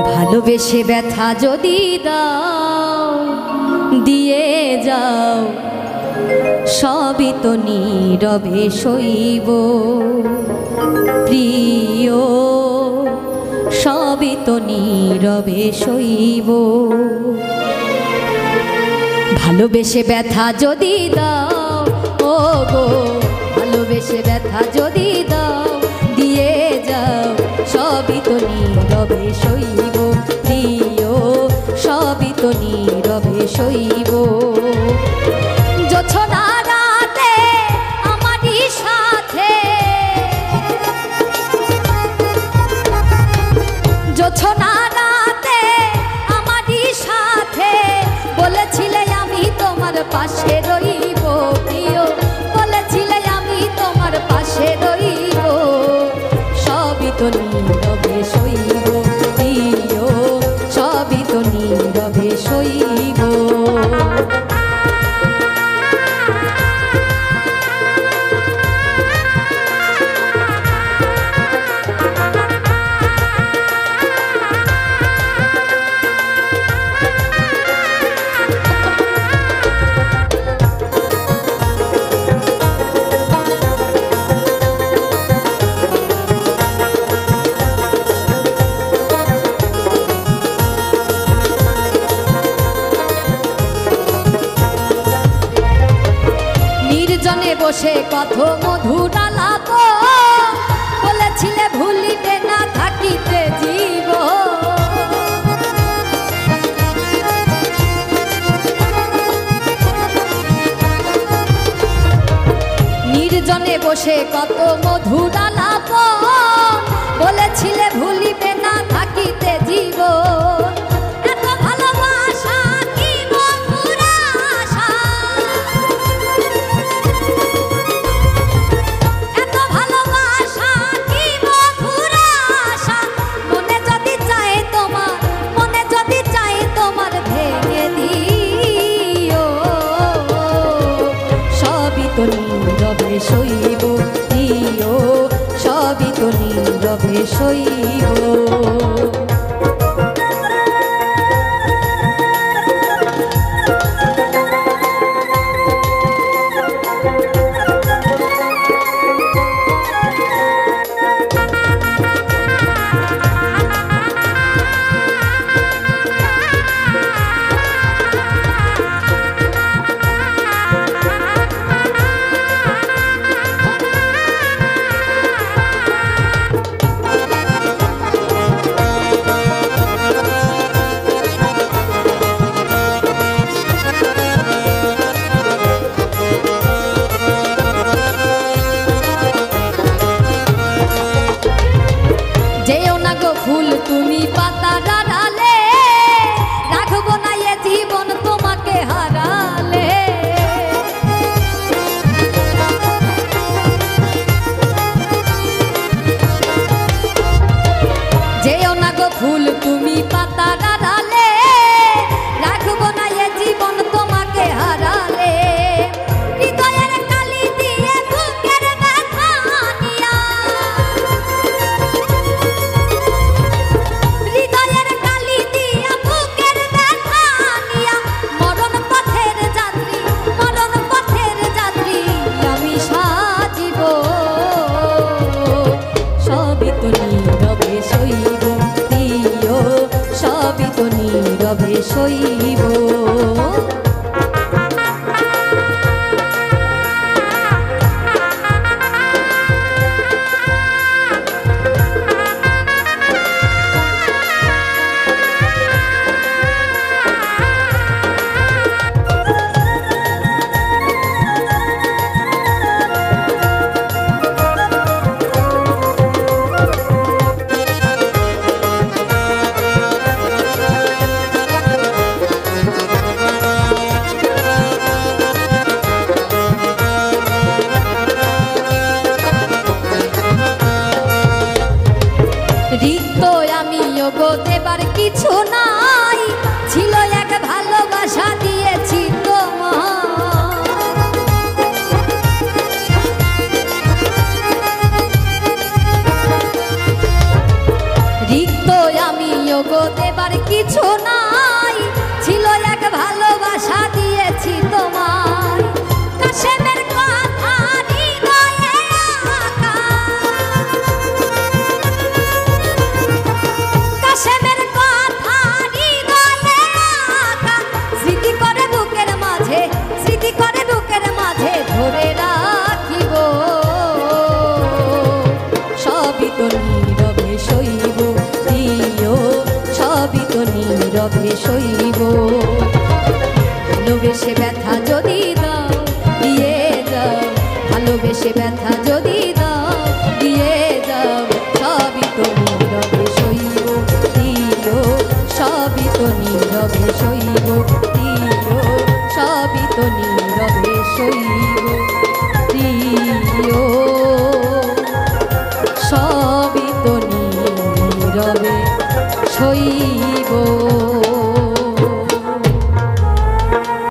ভালোবেসে ব্যথা যদি দাও দিয়ে যাও সবই তো নীরবে সইব প্রিয় সবই তো নীরবে সইব ভালোবেসে ব্যথা যদি দাও ও গো ভালোবেসে ব্যথা যদি দাও দিয়ে যাও সবই তো নীরবে সইব প্রিয় সবই তো নীরবে সইব জোছনা রাতে আমারই সাথে জোছনা রাতে আমারই সাথে বলেছিলে আমি তোমার পাশে রইব প্রিয় বলেছিলে আমি তোমার পাশে রইব সবই তো নীরবে সইব প্রিয় সবই তো নীরবে সইব নির্জনে বসে কত মধুর আলাপ বলেছিলে ভুলিতে না থাকিতে জীব নির্জনে বসে কত মধুর আলাপ বলেছিলে ভুলিবে না থাকিতে জীব নীরবে সইব প্রিয় সবই তো নীরবে সইব ফুল তুমি পাতা ডালে রাখবো না এ জীবন তোমাকে হারালে যেও না গো ফুল তুমি পাতা ডালে রাখবো না এ জীবন তোমাকে হারালে হৃদয়ের কালি দিয়ে বুকের ব্যথা নিয়া নীরবে সইব প্রিয় সবই তো নীরবে সইব রিক্ত আমি গো দেবার কিছু নাই ছিল এক ভালোবাসা দিয়েছি তোমার রিক্ত আমি জগৎ এবার কিছু নাই, ছিল এক ভালোবাসা দিয়েছি তোমায়। কাশেমের কথা হৃদয়ে আঁকা, কাশেমের কথা হৃদয়ে আঁকা, স্মৃতি করে বুকের মাঝে, স্মৃতি করে বুকের মাঝে ধরে রাখিব। সবই তো নীরবে সইব প্রিয়, সবই তো নীরবে সইব। ভালোবেসে ব্যথা যদি দাও দিয়ে দাও, ভালোবেসে ব্যথা যদি দাও দিয়ে দাও, সবই তো নীরবে সইব প্রিয়, সবই তো নীরবে সইব প্রিয়, সবই তো নীরবে সইব প্রিয়, সবই তো নীরবে সইব।